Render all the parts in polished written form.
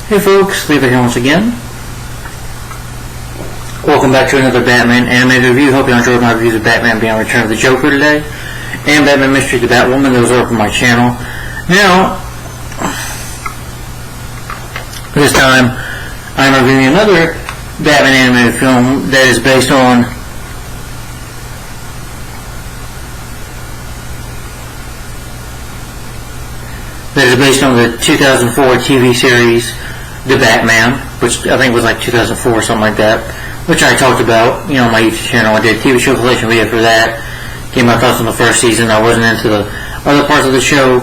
Hey folks, Levi here once again. Welcome back to another Batman animated review. Hope you enjoyed my reviews of Batman Beyond Return of the Joker today, and Batman Mystery the Batwoman. Those are up on my channel. Now, this time, I'm reviewing another Batman animated film that is based on the 2004 TV series The Batman, which I think was like 2004 or something like that, which I talked about, on my YouTube channel. I did a TV show collection video for that, gave my thoughts on the first season. I wasn't into the other parts of the show,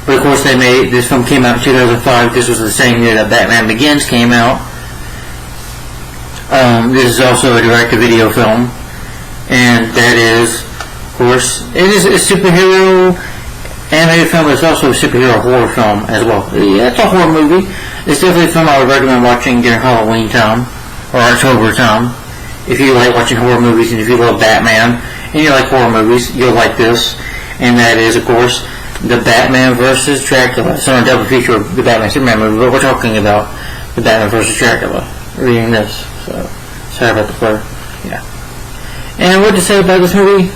but of course this film came out in 2005. This was the same year that Batman Begins came out. This is also a direct-to-video film, and that is, of course, it is a superhero animated film, but it's also a superhero horror film as well. Yeah, it's a horror movie. It's definitely a film I would recommend watching during Halloween time or October time. If you like watching horror movies and if you love Batman and you like horror movies, you'll like this. And that is, of course, The Batman vs. Dracula. It's not a double feature of the Batman Superman movie, but we're talking about The Batman vs. Dracula. Reading this, so sorry about the blur. Yeah. And what to say about this movie?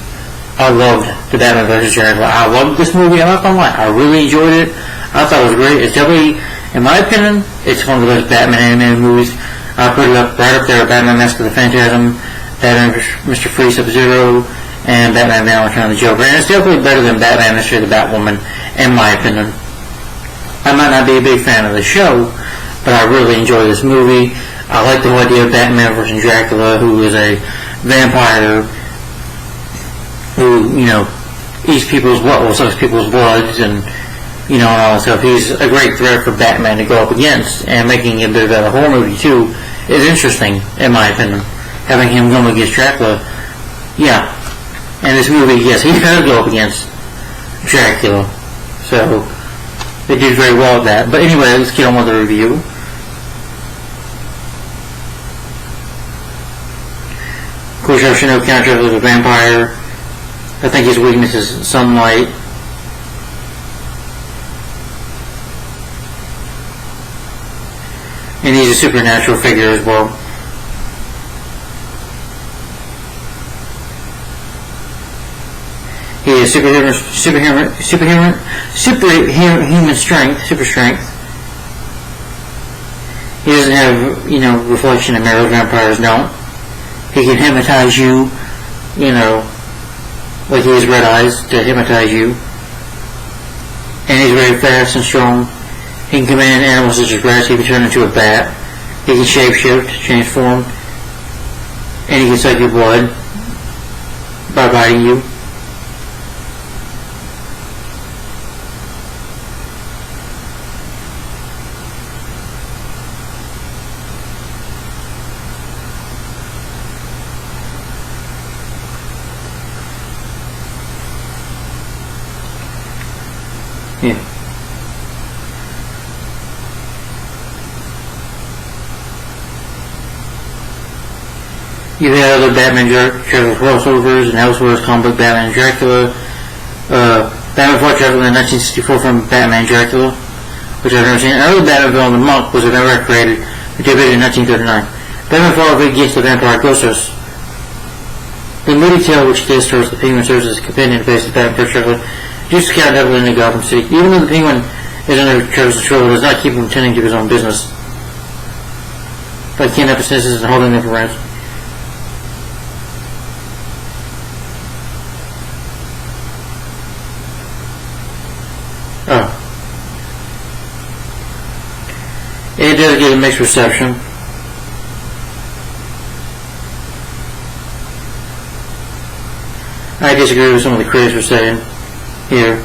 I loved The Batman vs. Dracula. I loved this movie. I'm not gonna lie. I really enjoyed it. I thought it was great. It's definitely, in my opinion, it's one of the best Batman animated movies. I put it up right up there with Batman Mask of the Phantasm, Batman Mr. Freeze Sub-Zero, and Batman Beyond Return of the Joker. And it's definitely better than Batman Mystery the Batwoman, in my opinion. I might not be a big fan of the show, but I really enjoy this movie. I like the whole idea of Batman vs. Dracula, who is a vampire who, eats people's blood, or sucks people's bloods, and, and all that stuff. He's a great threat for Batman to go up against, and making it a bit of a horror movie, too, is interesting, in my opinion. Having him go against Dracula, yeah. And this movie, yes, he does go up against Dracula, so they did very well at that. But anyway, let's get on with the review. Of course, I should know Count Dracula is a vampire. I think his weakness is sunlight. And he's a supernatural figure as well. He has superhuman strength, super strength. He doesn't have, reflection and mirror. Vampires don't. He can hypnotize you, like he has red eyes to hypnotize you. And he's very fast and strong. He can command animals such as rats. He can turn into a bat. He can shapeshift, transform. And he can suck your blood by biting you. Yeah. You had other Batman Dracula crossovers and Elseworlds comic book Batman Dracula. Batman fought Dracula in 1964 from Batman Dracula, which I've never seen. Another Batman villain, the Monk, was never created, debuted in 1939. Batman fought against the vampire Ghostos. The Moody Tale, which this stars the Penguin, serves as a companion to face the Batman vs. Dracula. Just scout Dracula into Gotham City. Even though the Penguin is under Dracula's control, it does not keep him tending to his own business by kidnapping citizens and holding them for ransom. Oh. It does get a mixed reception. I disagree with some of the critics were saying here.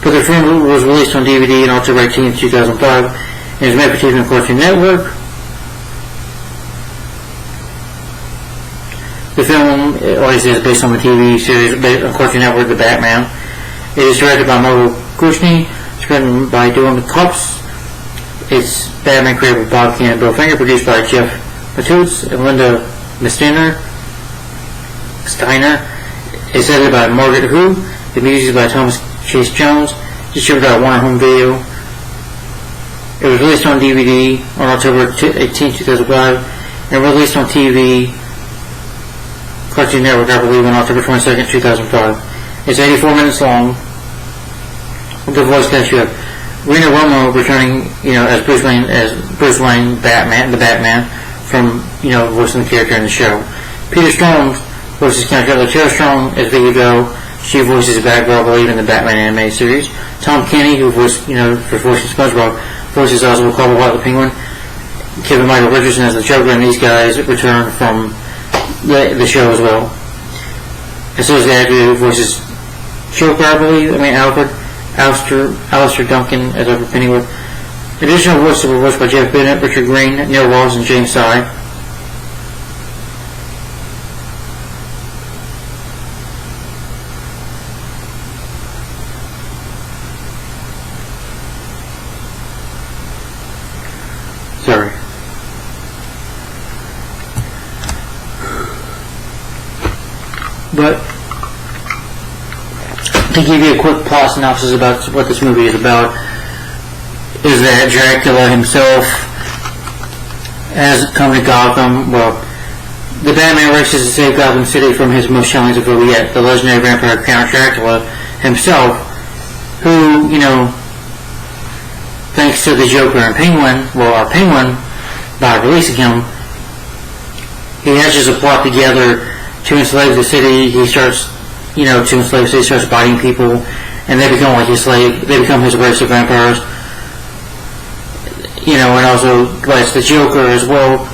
But the film was released on DVD on October 18, 2005, and is made for TV and Cartoon Network. The film, obviously, is based on the TV series on Cartoon Network, The Batman. It is directed by Michael Kushny, it's written by Dylan Cops. It's Batman created by Bob Kane and Bill Finger, produced by Jeff Matutes and Linda Steiner. It's edited by Margaret Hu. The music is by Thomas Chase Jones. Distributed by Warner Home Video. It was released on DVD on October 18, 2005, and released on TV, Cartoon Network, I believe, on October 22nd, 2005. It's 84 minutes long. The voice cast, you have Rena Romo returning, as Bruce Wayne, Batman, the Batman, from, voicing the character in the show. Peter Strong voices character Tara Strong as Vigo. She voices Batgirl, I believe, in the Batman animated series. Tom Kenny, who voiced, for voicing SpongeBob, voices Oswald Cobblepot the Penguin. Kevin Michael Richardson as the Joker, and these guys return from the show as well. And so is the actor who voices Joker, I believe. Alistair Duncan as Alfred Pennyworth. Additional voices were voiced by Jeff Bennett, Richard Green, Neil Ross, and James Sy. Sorry. But to give you a quick plot synopsis about what this movie is about, is that Dracula himself has come to Gotham. Well, the Batman races to save Gotham City from his most challenging foe yet, the legendary vampire Count Dracula himself, who, thanks to the Joker and Penguin, our Penguin, by releasing him, he hatches a plot together to enslave the city. He starts, to enslave the city, starts biting people, and they become like his slave. They become his race of vampires. And also bites the Joker as well.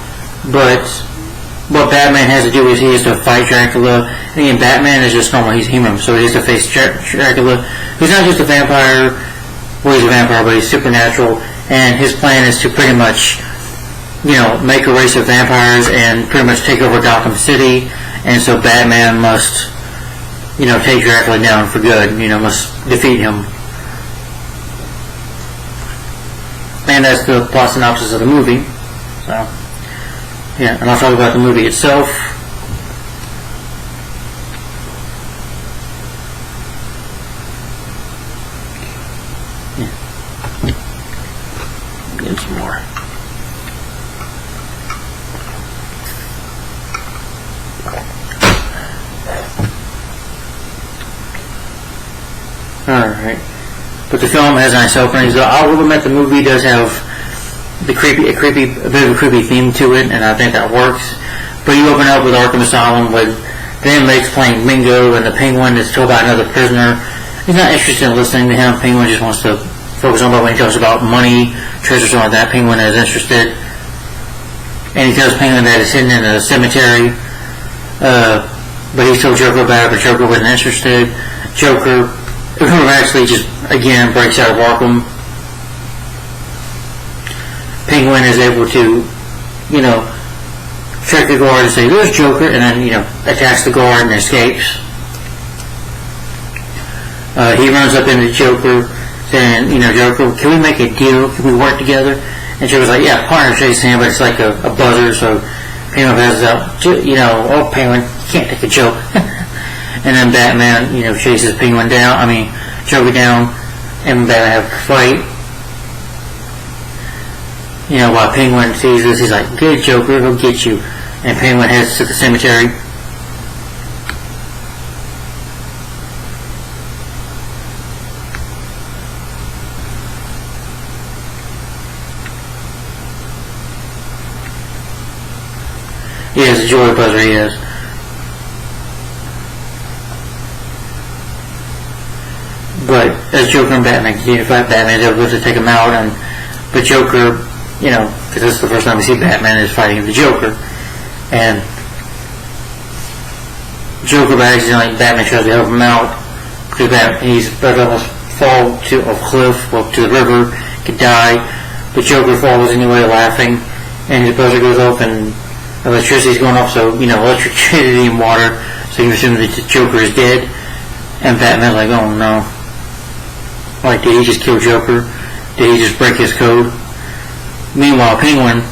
But what Batman has to do is he has to fight Dracula. And again, Batman is just normal. He's human, so he has to face Dracula, who's not just a vampire. Well, he's a vampire, but he's supernatural, and his plan is to pretty much, make a race of vampires and pretty much take over Gotham City, and so Batman must, take Dracula down for good, must defeat him. And that's the plot synopsis of the movie. So, yeah, and I'll talk about the movie itself. Get some more. Alright. But the film has nice openings. I will admit the movie does have a bit of a creepy theme to it, and I think that works. But you open up with Arkham Asylum with the inmates playing bingo, and the Penguin is told about another prisoner. He's not interested in listening to him. Penguin just wants to focus on when he talks about money, treasure, something like that. Penguin is interested. And he tells Penguin that it's hidden in a cemetery. But he told Joker about it, but Joker wasn't interested. Joker actually just, again, breaks out of Arkham. Penguin is able to, trick the guard and say, "There's Joker," and then, attacks the guard and escapes. He runs up into Joker, saying, "Joker, can we make a deal? Can we work together?" And Joker's like, "Yeah, partner shakes hand, but it's like a buzzer," so Penguin passes out, "Oh, Penguin, you can't take a joke." And then Batman, chases Joker down, and Batman have a fight. While Penguin sees this, he's like, "Good, Joker, he'll get you." And Penguin heads to the cemetery. He has a joy buzzer, he has. But as Joker and Batman continue to fight, Batman is able to take him out, but Joker, because this is the first time we see Batman is fighting the Joker, and Joker by accidentally, Batman tries to help him out, because he's about to almost fall to a cliff, to the river, could die, but Joker falls anyway, laughing, and his buzzer goes off, and electricity's going off, so, electricity and water, so you assume that the Joker is dead. And Batman's like, oh no. Like, did he just kill Joker? Did he just break his code? Meanwhile, Penguin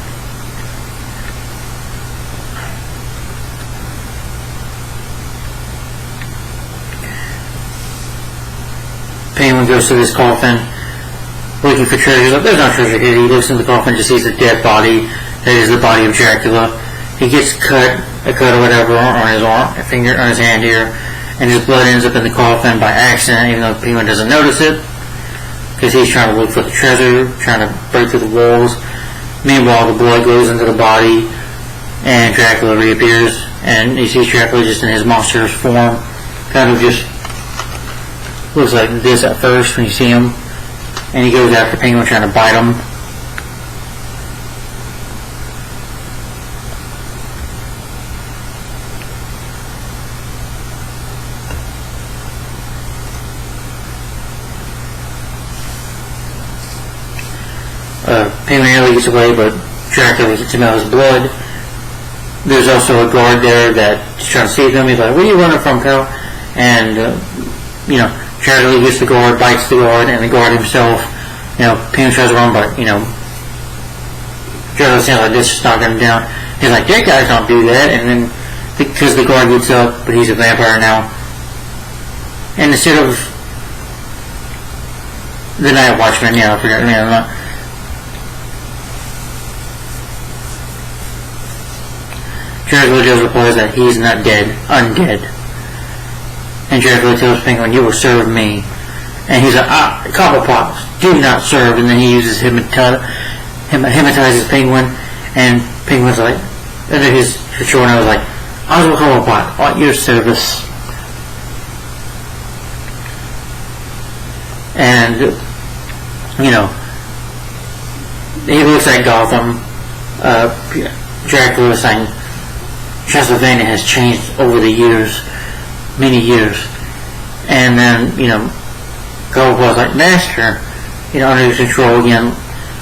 goes to this coffin looking for treasures. There's no treasure here. He looks in the coffin, just sees a dead body. That is the body of Dracula. He gets a cut or whatever on his arm, a finger on his hand here, and his blood ends up in the coffin by accident, even though Penguin doesn't notice it, because he's trying to look for the treasure, trying to break through the walls. Meanwhile, the blood goes into the body, and Dracula reappears, and you see Dracula just in his monstrous form, kind of just looks like this at first when you see him, and he goes after Penguin trying to bite him. Penguin nearly gets away, but Dracula gets him out of his blood. There's also a guard there that's trying to save them. He's like, where are you running from, pal? And, Dracula gets the guard, bites the guard, and the guard himself, Penguin tries to run, but, Dracula sounds like this, just knocking him down. He's like, that guy don't do that, and then, because the guard gets up, but he's a vampire now. And instead of the Night Watchman, I forgot the name of it. Dracula just replies that he's not dead, undead. And Dracula tells Penguin, you will serve me. And he's like, Cobblepot, do not serve. And then he uses hypnotizes Penguin, and Penguin's like, under his control, and I was like, Oswald Cobblepot, at your service. And, he looks at Gotham. Dracula is saying, Transylvania has changed over the years, many years. And then, Cobblepot's like, Master, under his control again,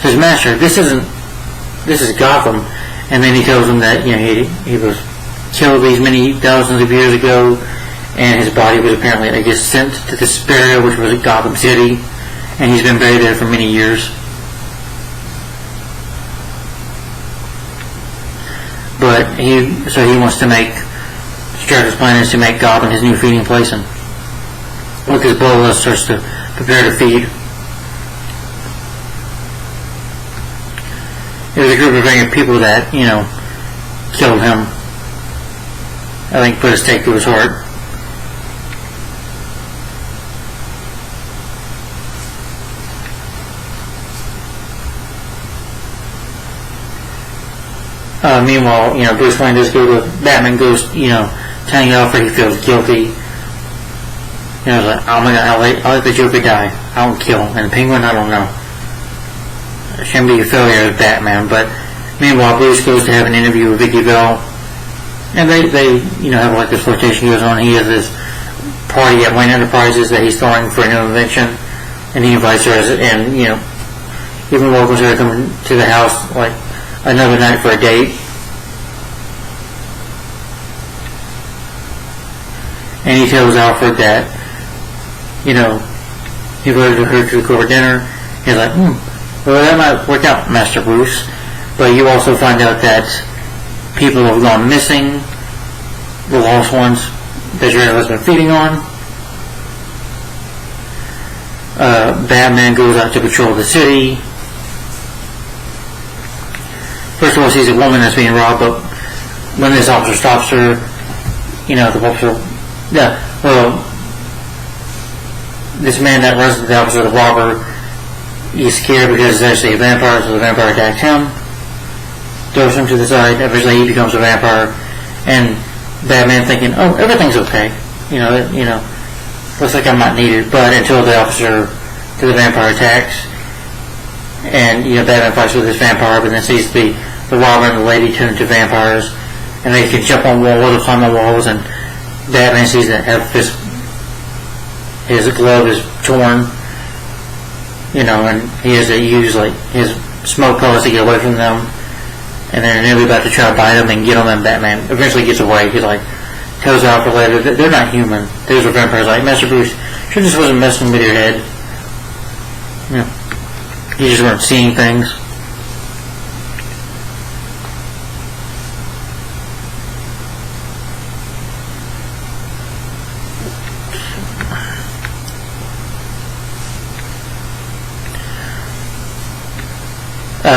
says, Master, this is Gotham. And then he tells him that, he was killed these many thousands of years ago, and his body was apparently, sent to the Suspiria, which was at Gotham City, and he's been buried there for many years. But he wants to Dracula's plan is to make Gotham his new feeding place, and with his bloodlust starts to prepare to feed. There's a group of people that, killed him. I think put a stake through his heart. Meanwhile, Bruce Wayne does go to Batman goes, telling Alfred he feels guilty. I was like, oh my god, I'll let the Joker die. I won't kill him. And Penguin, I don't know. It shouldn't be a failure as Batman. But meanwhile, Bruce goes to have an interview with Vicky Bell, and they have this flirtation goes on. He has this party at Wayne Enterprises that he's throwing for a new invention, and he invites her and even welcomes her to come to the house another night for a date. And he tells Alfred that, he invited her to the corporate dinner. He's like, well, that might work out, Master Bruce. But you also find out that people have gone missing, the lost ones that your has been feeding on. Batman goes out to patrol the city. First of all, sees a woman that's being robbed, but when this officer stops her, this man that runs to the officer, the robber, he's scared because it's actually a vampire, so the vampire attacks him, throws him to the side. Eventually he becomes a vampire, and Batman thinking, oh, everything's okay, looks like I'm not needed, but until the vampire attacks, and Batman fights with this vampire, but then sees the robber and the lady turn into vampires, and they can jump on walls or climb on walls, and Batman sees that his glove is torn, and he has to use his smoke pellets to get away from them, and they're nearly about to try to bite him and get him, and Batman eventually gets away. He like tells Alfred later that they're not human. Those are vampires. Like, Master Bruce, sure just wasn't messing with your head. You know, you just weren't seeing things.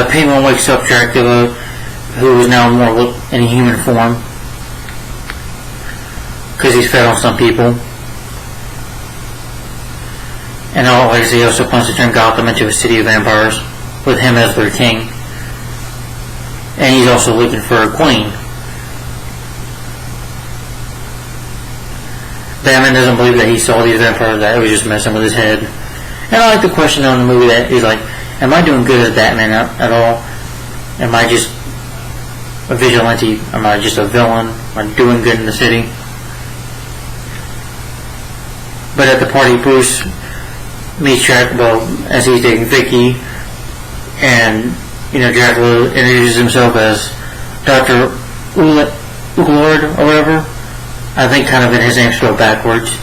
Penguin wakes up Dracula, who is now more in human form, because he's fed on some people. And like I say, he also plans to turn Gotham into a city of vampires, with him as their king. And he's also looking for a queen. Batman doesn't believe that he saw these vampires, that it was just messing with his head. And I like the question on the movie that he's like, am I doing good as Batman at all? Am I just a vigilante? Am I just a villain? Am I doing good in the city? But at the party, Bruce meets Dracula as he's dating Vicky, and Dracula introduces himself as Dr. Uglord or whatever. I think kind of in his name spelled backwards,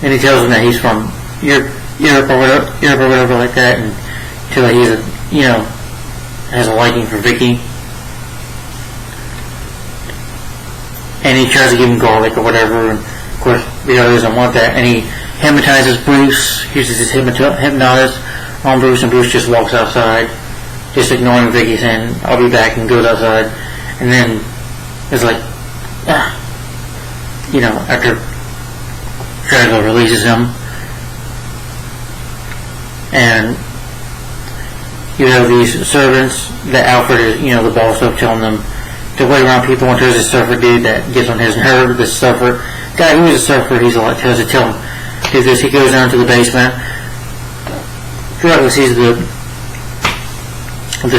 and he tells him that he's from Europe or whatever like that, and until he's has a liking for Vicky, and he tries to give him garlic or whatever, and of course doesn't want that, and he hypnotizes Bruce, uses his hypnotize on Bruce, and Bruce just walks outside, just ignoring Vicky, saying I'll be back, and goes outside, and then it's like after Dracula releases him, and you have these servants that Alfred is, the boss of, telling them to wait around people, and there's a surfer dude that gets on his nerve. This surfer guy who is a surfer, he's like, tries to tell him do this. He goes down to the basement. Dracula sees the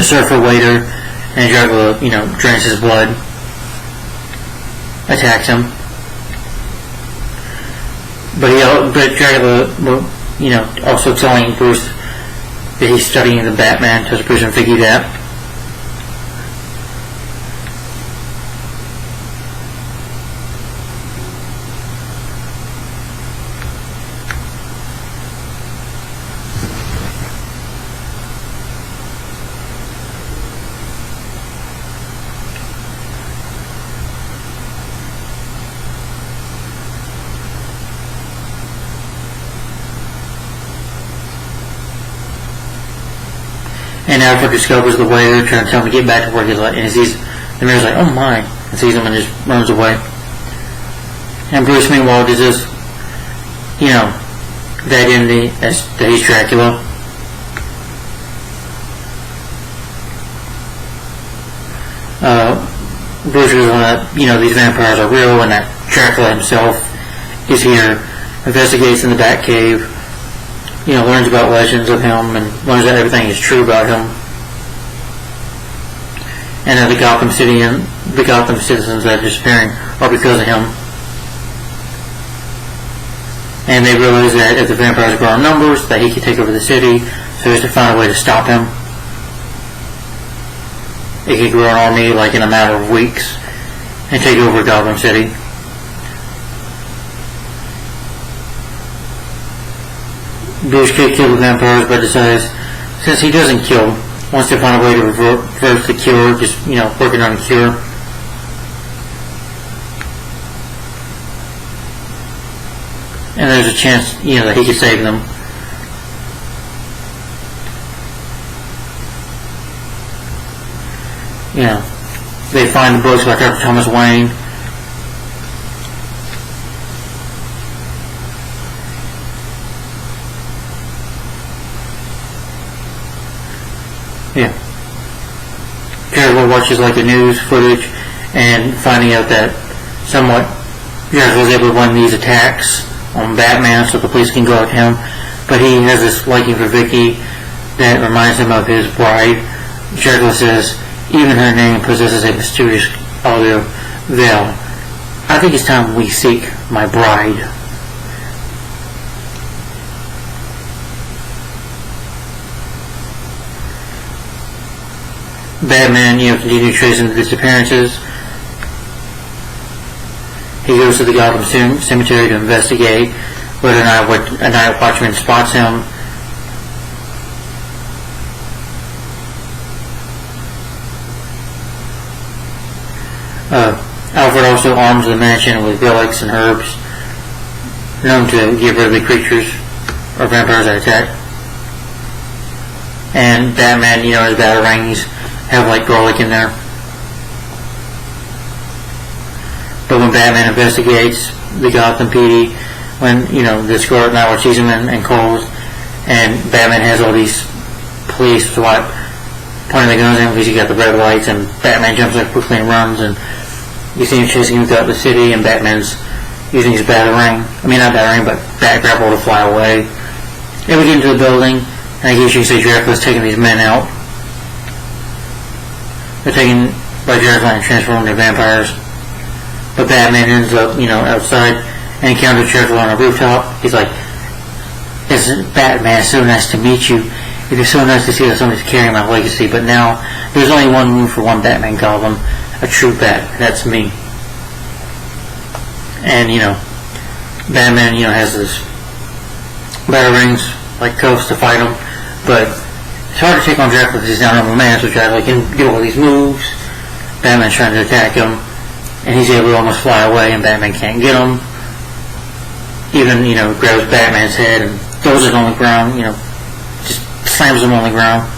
surfer waiter, and Dracula, drains his blood, attacks him. But Dracula, also telling Bruce that he's studying the Batman, tells Bruce and Vicky that. And Alfred discovers the waiter, trying to tell him to get back to work. He's like, and he sees the mayor's like, oh my, and sees him and just runs away. And Bruce, meanwhile, does this, the identity that he's Dracula. Bruce is that, these vampires are real, and that Dracula himself is here, investigates in the Batcave, learns about legends of him, and learns that everything is true about him, and that the Gotham City and the Gotham citizens that are disappearing are because of him. And they realize that if the vampires grow in numbers, that he can take over the city, so he has to find a way to stop him. He could grow an army like in a matter of weeks and take over Gotham City. Bruce could kill the vampires, but decides, since he doesn't kill, wants to find a way to reverse the cure, just, working on a cure. And there's a chance, that he could save them. They find the books by Dr. Thomas Wayne. Dracula watches like the news footage and finding out that somewhat Dracula was able to run these attacks on Batman so the police can go after him, but he has this liking for Vicky that reminds him of his bride. Dracula says even her name possesses a mysterious audio veil. I think it's time we seek my bride. Batman, continue tracing the disappearances. He goes to the Gotham Cemetery to investigate whether or not a night watchman spots him. Alfred also arms the mansion with relics and herbs known to give rid of the creatures or vampires that attack. And Batman, his batarangs have like garlic in there. But when Batman investigates the Gotham PD, when, the Scarlet Knight sees him and calls, and Batman has all these police SWAT pointing their guns at him because he got the red lights, and Batman jumps up quickly and runs, and you see him chasing him throughout the city, and Batman's using his batarang. I mean, not batarang, but bat grapple to fly away. And we get into the building, and I guess you can say Dracula's taking these men out. They're taken by Dracula and transformed into vampires. But Batman ends up, outside and encounters Dracula on a rooftop. He's like, "Isn't Batman, so nice to meet you. It is so nice to see that somebody's carrying my legacy, but now there's only one room for one Batman Goblin, a true bat, that's me." And, Batman, has this batarangs, like cuffs to fight him, but it's hard to take on Dracula because he's not a normal man, so Dracula can do all these moves. Batman's trying to attack him, and he's able to almost fly away, and Batman can't get him. Even, grabs Batman's head and throws it on the ground, just slams him on the ground.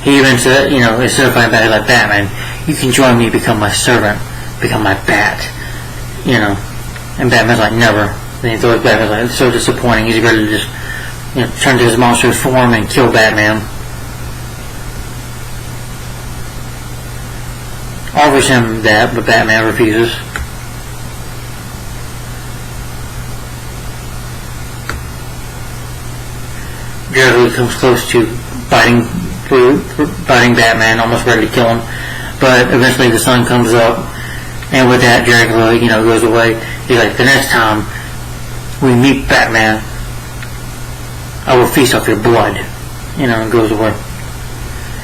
He even said, instead of fighting back, like, "Batman, you can join me, become my servant, become my bat," and Batman's like, "Never." Then he throws Batman's like, "It's so disappointing." He's ready to just, turn to his monstrous form and kill Batman. Offers him that, but Batman refuses. Dracula comes close to biting Batman, almost ready to kill him, but eventually the sun comes up, and with that Dracula, goes away. He's like, "The next time we meet, Batman, I will feast off your blood," and goes away.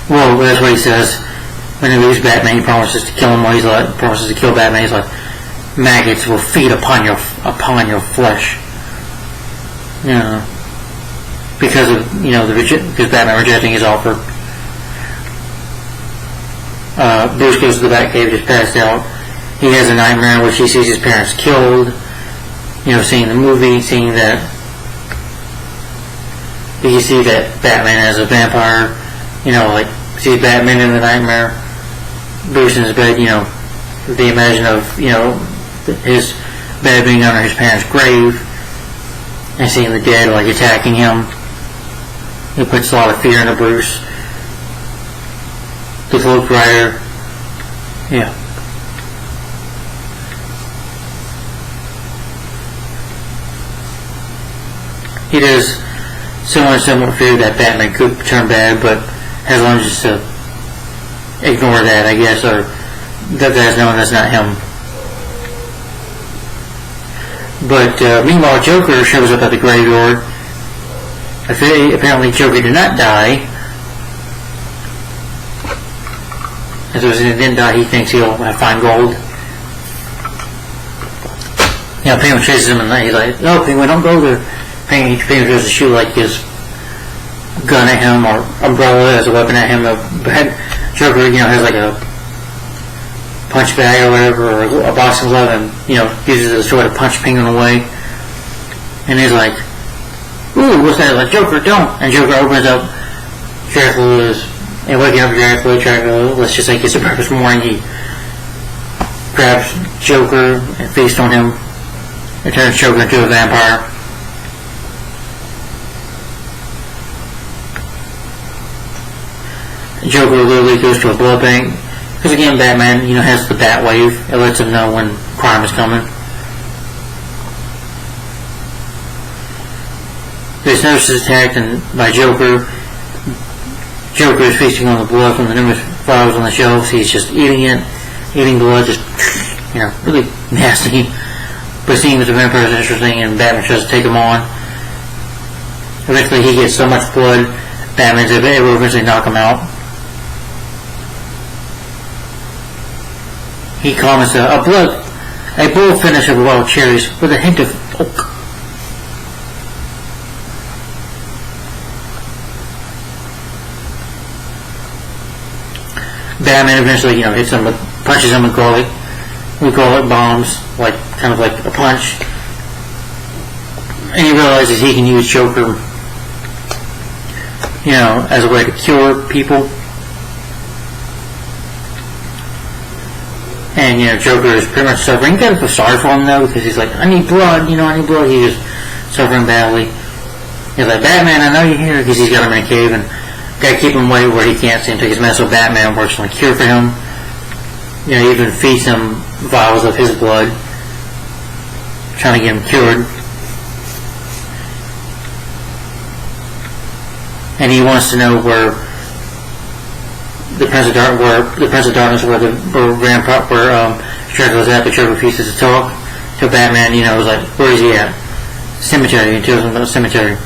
Well, that's what he says. When he leaves Batman, he promises to kill him. While he's like, promises to kill Batman, he's like, "Maggots will feed upon your flesh," because of because Batman rejecting his offer. Bruce goes to the Batcave, just passed out. He has a nightmare in which he sees his parents killed. Seeing the movie, seeing that you see that Batman as a vampire. Like sees Batman in the nightmare. Bruce in his bed, the imagine of his bed being under his parents' grave, and seeing the dead like attacking him. It puts a lot of fear into Bruce. The Cloak Rider, he does somewhat fear that Batman could turn bad, but has learned just to ignore that, I guess, or that's known that's not him. But meanwhile, Joker shows up at the graveyard. Apparently Joker did not die. As he didn't die, he thinks he'll find gold. Penguin chases him and he's like, "No, Penguin, don't go there." Penguin tries to shoot like his gun at him or umbrella as a weapon at him. But Joker, has like a punch bag or whatever, or a boxing glove, and uses it as a sword to punch Penguin away. And he's like, "Ooh, what's that?" Like, "Joker, don't!" And Joker opens up Dracula's, and waking up Dracula, let's just say it's a purpose morning, he grabs Joker and feasts on him, and turns Joker into a vampire. Joker literally goes to a blood bank, because again, Batman, has the bat wave. It lets him know when crime is coming. This nurse is attacked by Joker. Joker is feasting on the blood from the numerous flowers on the shelves. He's just eating blood, just, really nasty. But seeing that the vampire is interesting, and Batman tries to take him on. Eventually he gets so much blood Batman's able to eventually knock him out. He comments a bold finish of wild cherries with a hint of oak. Batman eventually, hits him with, punches him with garlic bombs, kind of like a punch. And he realizes he can use Joker, as a way to cure people. And, Joker is pretty much suffering. You gotta feel sorry for him, though, because he's like, I need blood, I need blood. He's just suffering badly. He's like, Batman, I know you're here, because he's got him in a cave, and gotta keep him away where he can't see him take his mess. So Batman works on a cure for him. Even feeds him vials of his blood, trying to get him cured. And he wants to know where the Prince of Darkness, where Dracula's at, but Joker refuses to talk. So Batman, was like, where is he at? Cemetery, and tells him about the cemetery.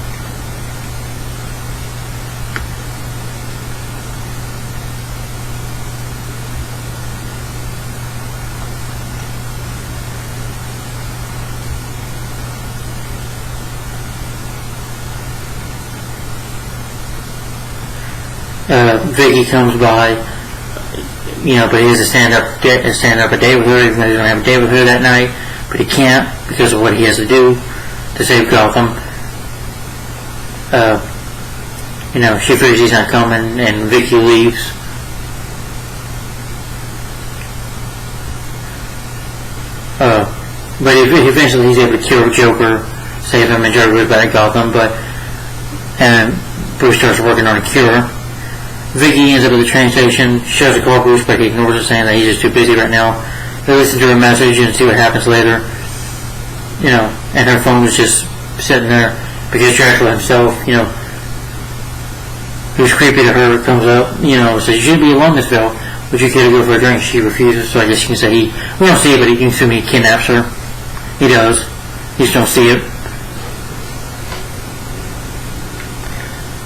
Vicky comes by, but he has to stand up a date with her, even though he's going to have a date with her that night, but he can't because of what he has to do to save Gotham. She figures he's not coming, and Vicky leaves. But eventually he's able to cure Joker, save him, and Joker goes back to Gotham, and Bruce starts working on a cure. Vicky ends up at the train station, shows a call Bruce, but he ignores it, saying that he's just too busy right now. They listen to her message and see what happens later. And her phone was just sitting there because Dracula himself, who's creepy to her, comes up, says, you should be in Londonville. Would you care to go for a drink? She refuses, so I guess you can say we don't see it, but you can assume he kidnaps her. He does. You just don't see it.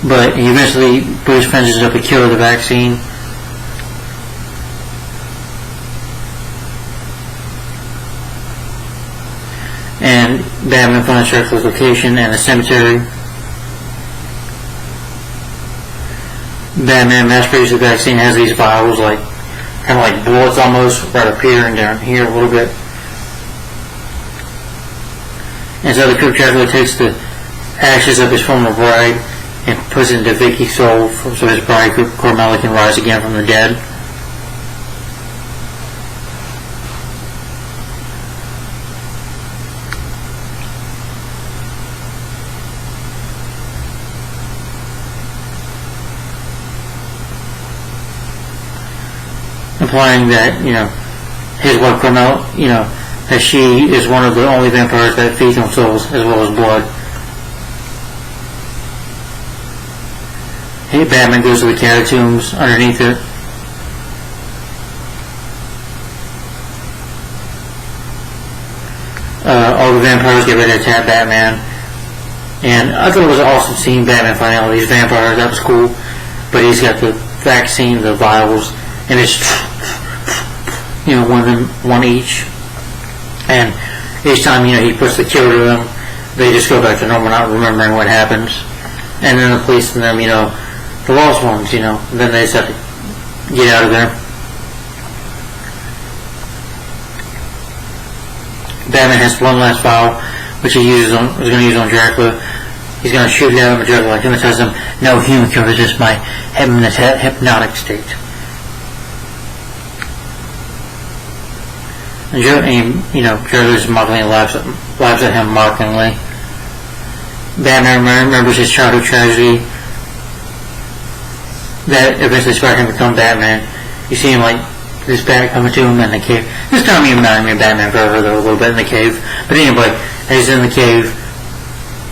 But eventually, Bruce finishes up a cure of the vaccine. And Batman finds Dracula's location and the cemetery. Batman mass-produced the vaccine, has these vials, kind of like bullets almost, right up here and down here a little bit. And so the Crypt Dracula takes the ashes of his former bride and puts it into Vicky's soul so his bride, Carmela, can rise again from the dead. Implying that, his wife Carmela, that she is one of the only vampires that feeds on souls as well as blood. Batman goes to the catacombs underneath it. All the vampires get ready to attack Batman. And I thought it was awesome seeing Batman find all these vampires. That was cool. But he's got the vaccine, the vials, and it's, one each. And each time, he puts the cure to them, they just go back to normal, not remembering what happens. And then the police and them, the lost ones, then they just have to get out of there. Batman has one last vial, which is going to use on Dracula. He's going to shoot it at him, and Dracula hypnotizes him. No human can resist my hypnotic state. And Dracula just mockingly laughs at him mockingly. Batman remembers his childhood tragedy that eventually sparked him to become Batman. You see him this bat coming to him in the cave. This time he reminded me of Batman Forever, though, a little bit in the cave. But anyway, as he's in the cave,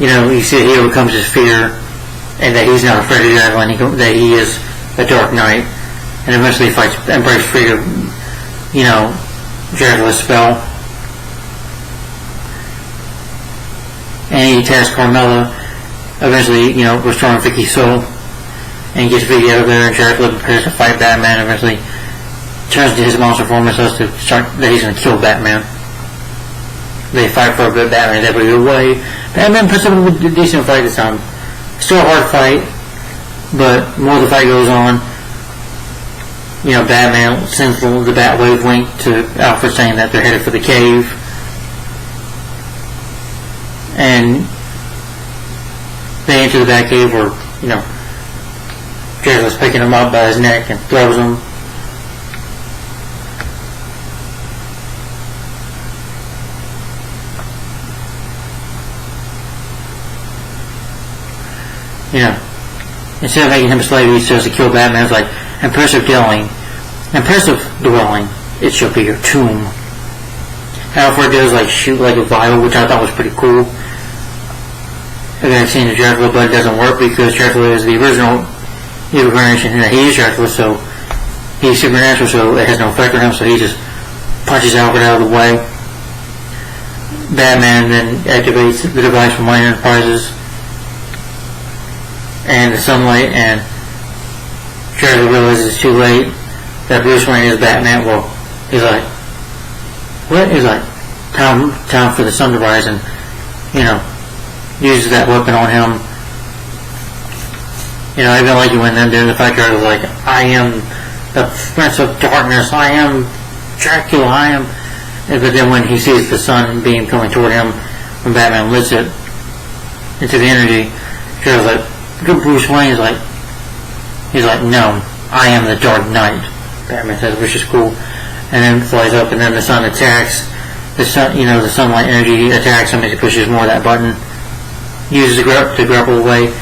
you see he overcomes his fear, and that he's not afraid of Dracula, that he is a Dark Knight, and eventually fights and breaks free of, Dracula's spell. And he tasks Carmela, eventually, restoring Vicky's soul. and gets Vicky out of there, and Dracula prepares to fight Batman, and eventually turns to his monster form and says that he's going to kill Batman. They fight for a bit, Batman is able to get away. Batman puts up a decent fight this time. Still a hard fight, but more the fight goes on, Batman sends the Batwave link to Alfred saying that they're headed for the cave. And they enter the Batcave where, Dracula's picking him up by his neck and throws him. Instead of making him a slave, he says to kill Batman. It's like, impressive dwelling, it shall be your tomb. Alfred does shoot like a vial, which I thought was pretty cool. And then seeing the Dracula, but it doesn't work because Dracula is the original incarnation, and he is Dracula, so he's supernatural, so it has no effect on him, so he just punches Alfred out of the way. Batman then activates the device from Wayne Enterprises and the sunlight, and Dracula realizes it's too late that Bruce Wayne is Batman. Well, he's like, what? He's like, time for the sun to rise, and uses that weapon on him. I don't like it when then during the fight Dracula's like, I am the Prince of Darkness, I am Dracula, I am. But then when he sees the sun beam coming toward him, when Batman lifts it into the energy, Dracula's like, Bruce Wayne is like, he's like, no, I am the Dark Knight, Batman says, which is cool. And then flies up, and then the sun attacks. The sun, the sunlight energy attacks him as he pushes more of that button. Uses to grapple away,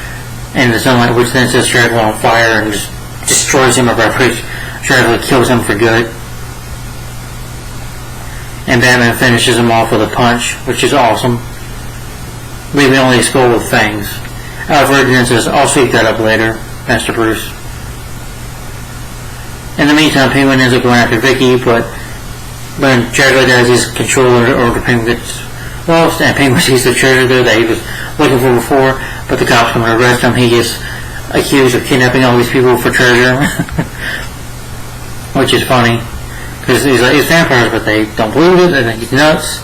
and the sunlight, which then sets Dracula on fire and just destroys him. Dracula kills him for good. And Batman finishes him off with a punch, which is awesome, leaving only a skull with fangs. Alfred then says, I'll sweep that up later, Master Bruce. In the meantime, Penguin ends up going after Vicky, but when Dracula does his controller over Penguin gets lost, and Penguin sees the treasure there that he was looking for before, but the cops come to arrest him. He gets accused of kidnapping all these people for treasure, which is funny, because he's vampires, but they don't believe it, they think he's nuts.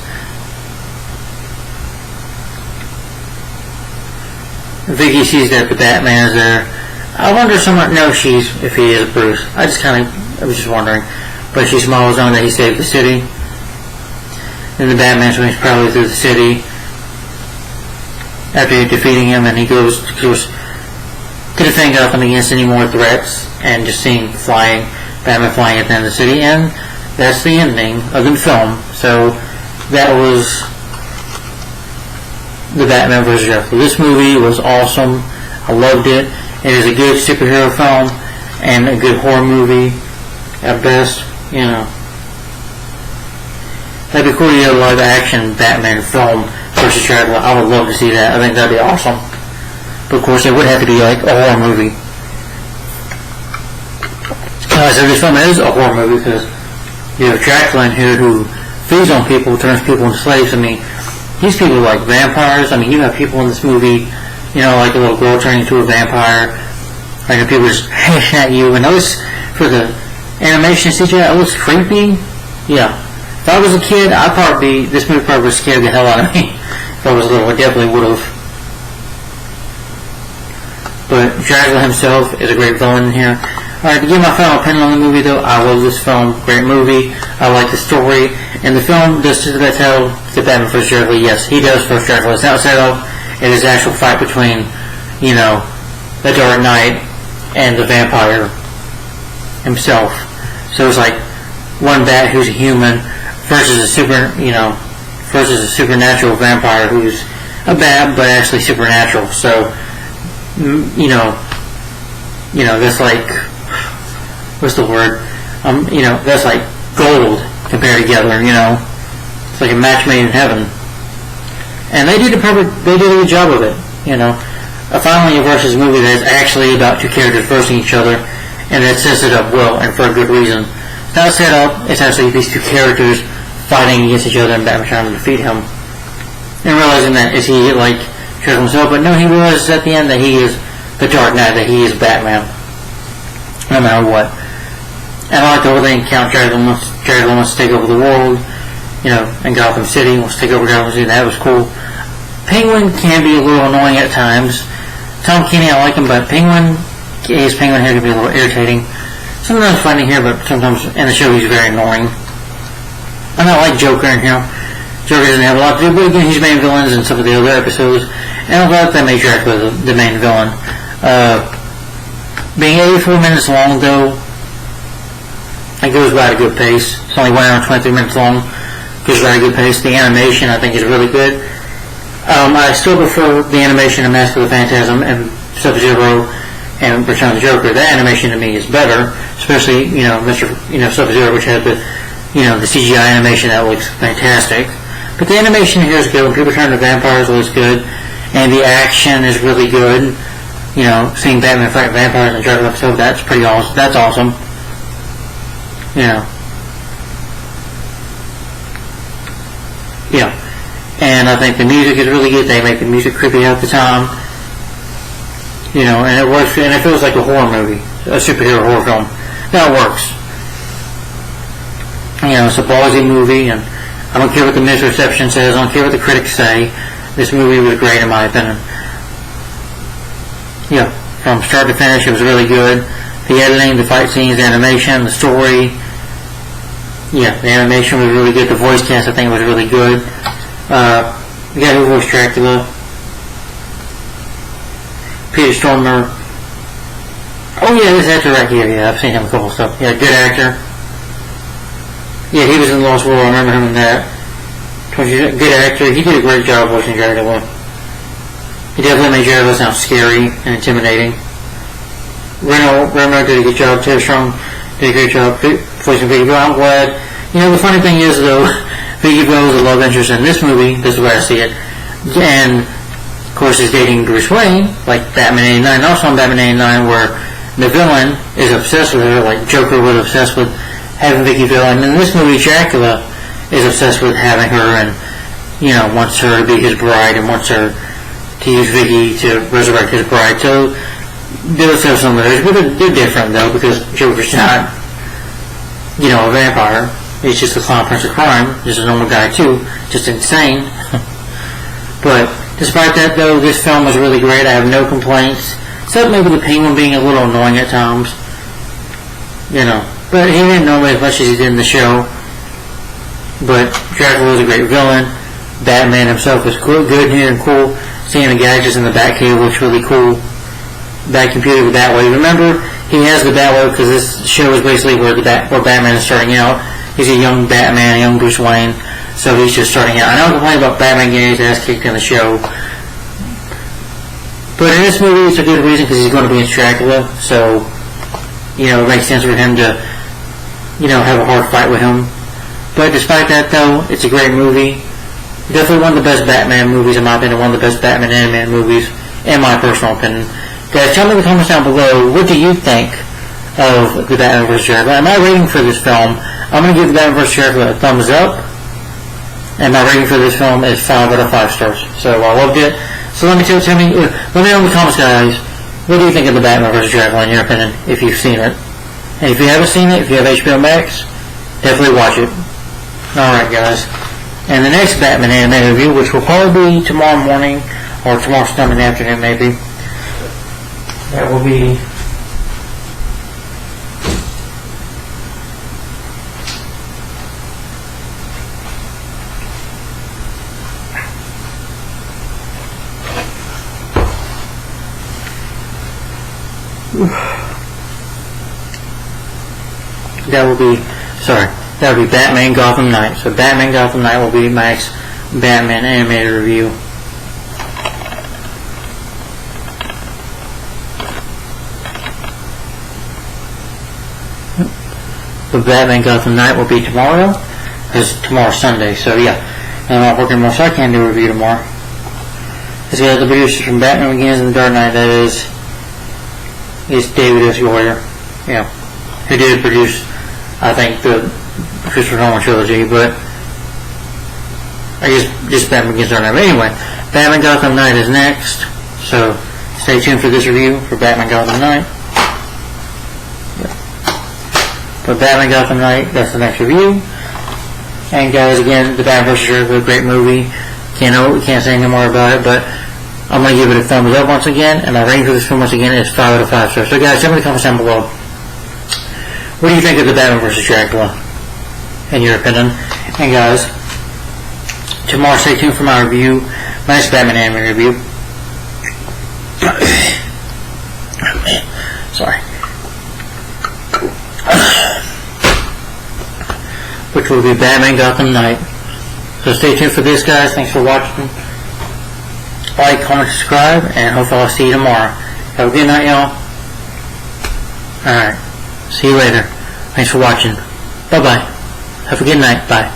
Vicky sees that the Batman is there. I wonder if someone knows if he is Bruce. I was just wondering. But she smiles on that he saved the city. Then the Batman swims proudly through the city after defeating him, and he goes to defend Gotham against any more threats, and just seeing Batman flying at the end of the city, and that's the ending of the film. So that was the Batman vs. Dracula. This movie was awesome. I loved it. It is a good superhero film and a good horror movie at best. That'd be cool to get a live action Batman film versus Dracula. I would love to see that. I think that'd be awesome. But of course, it would have to be like a horror movie. So this film is a horror movie because you have Dracula in here who feeds on people, turns people into slaves. I mean, these people are like vampires. I mean, you have people in this movie, like a little girl turning into a vampire. Like people just hashing at you. And for the animation CGI, it looks creepy. Yeah. If I was a kid, this movie probably would scare the hell out of me. If I was little, I definitely would have. But Dracula himself is a great villain in here. Alright, to give my final opinion on the movie though, I love this film. Great movie. I like the story. And the film does tell the Batman vs. Dracula. Yes, he does first Dracula. It's not set up. It is an actual fight between, the Dark Knight and the vampire himself. So it's like one bat who's a human versus a supernatural vampire who's a bat but actually supernatural. So that's like, what's the word? That's like gold compared together. It's like a match made in heaven. And they did a good job of it. Finally a versus movie that is actually about two characters versing each other, and that sets it up well and for a good reason. It's not set up, it's actually these two characters fighting against each other and Batman trying to defeat him. And realizing that is he like kills himself, but no, he realizes at the end that he is the Dark Knight, that he is Batman. no matter what. And I like the whole thing. Count Dracula wants to take over the world, in Gotham City. Wants to take over Gotham City. That was cool. Penguin can be a little annoying at times. Tom Kenny, I like him, but his penguin hair can be a little irritating. Sometimes funny here, but sometimes in the show he's very annoying. I don't like Joker in here. Joker doesn't have a lot to do, but again, he's main villains in some of the other episodes. And I like that made Dracula the main villain. Being 84 minutes long, though, it goes by at a good pace. It's only 1 hour and 23 minutes long. Goes by at a good pace. The animation, I think, is really good. I still prefer the animation of Mask of the Phantasm and Sub-Zero and Return of the Joker. That animation to me is better, especially Sub-Zero, which has the CGI animation that looks fantastic. But the animation here is good. When people turn to vampires, it looks good, and the action is really good. Seeing Batman fight vampires in the Dracula episode, that's pretty awesome. That's awesome. Yeah. And I think the music is really good. They make the music creepy half the time. And it works, and it feels like a horror movie, a superhero horror film. That works. It's a ballsy movie, and I don't care what the misreception says, I don't care what the critics say. This movie was great in my opinion. From start to finish, it was really good. The editing, the fight scenes, the animation, the story. The animation was really good. The voice cast, I think, was really good. The guy who voiced Dracula, Peter Stormare. Oh yeah, this actor right here. I've seen him in a couple of stuff. Good actor. He was in Lost World. I remember him in that. Good actor. He did a great job voicing Dracula. He definitely made Dracula sound scary and intimidating. Reno did a good job. Ted Strong did a great job voicing Vicky Vale. I'm glad. The funny thing is, though, Vicky Vale is a love interest in this movie. This is where I see it. And, of course, is dating Bruce Wayne, like Batman 89. Also on Batman 89, where the villain is obsessed with her, like Joker was obsessed with having Vicky Vale. And in this movie, Dracula is obsessed with having her and, wants her to be his bride and wants her to use Vicky to resurrect his bride. So, those have some of those, but they're different, though, because Joker's not, a vampire. He's just a clown prince of crime. Just a normal guy, too. Just insane. But, despite that, though, this film was really great. I have no complaints. Except maybe the Penguin being a little annoying at times. But he didn't know me as much as he did in the show. But Dracula was a great villain. Batman himself was good here and cool. Seeing the gadgets in the Batcave looks really cool. Batcomputer with Batwave. Remember, he has the Batwave because this show is basically where Batman is starting out. He's a young Batman, a young Bruce Wayne, so he's just starting out. I know I'm complaining about Batman getting his ass kicked in the show, but in this movie it's a good reason because he's going to be in Dracula, so, it makes sense for him to, have a hard fight with him. But despite that, though, it's a great movie. Definitely one of the best Batman movies, in my opinion, one of the best Batman animated movies, in my personal opinion. Guys, tell me in the comments down below, what do you think of the Batman vs. Dracula? My rating for this film, I'm going to give the Batman vs. Dracula a thumbs up, and my rating for this film is 5 out of 5 stars. So I loved it. So let me know in the comments, guys, what do you think of the Batman vs. Dracula in your opinion, if you've seen it? And if you haven't seen it, if you have HBO Max, definitely watch it. Alright, guys. And the next Batman animated review, which will probably be tomorrow morning, or tomorrow sometime in the afternoon, maybe. That will be... That will be Batman Gotham Knight. So Batman Gotham Knight will be Mike's Batman animated review. The Batman Gotham Knight will be tomorrow, because tomorrow's Sunday, so yeah. And I'm not working tomorrow, so I can't do a review tomorrow. It's got the producers from Batman Begins and The Dark Knight, that is David S. Goyer, who did produce, I think, the Christopher Nolan trilogy, but I guess just Batman Begins and The Dark Knight. But anyway, Batman Gotham Knight is next, so stay tuned for this review for Batman Gotham Knight. But Batman Gotham Knight, that's the next review. And guys, again, the Batman vs. Dracula, great movie. Can't say any more about it, but I'm going to give it a thumbs up once again, and my rating for this film once again is 5 out of 5 stars. So guys, tell me in the comments down below, what do you think of the Batman vs. Dracula, in your opinion? And guys, tomorrow stay tuned for my review, my next Batman anime review. Oh man, sorry. Which will be Batman Gotham Knight. So stay tuned for this, guys. Thanks for watching. Like, comment, subscribe, and hopefully I'll see you tomorrow. Have a good night, y'all. Alright. See you later. Thanks for watching. Bye-bye. Have a good night. Bye.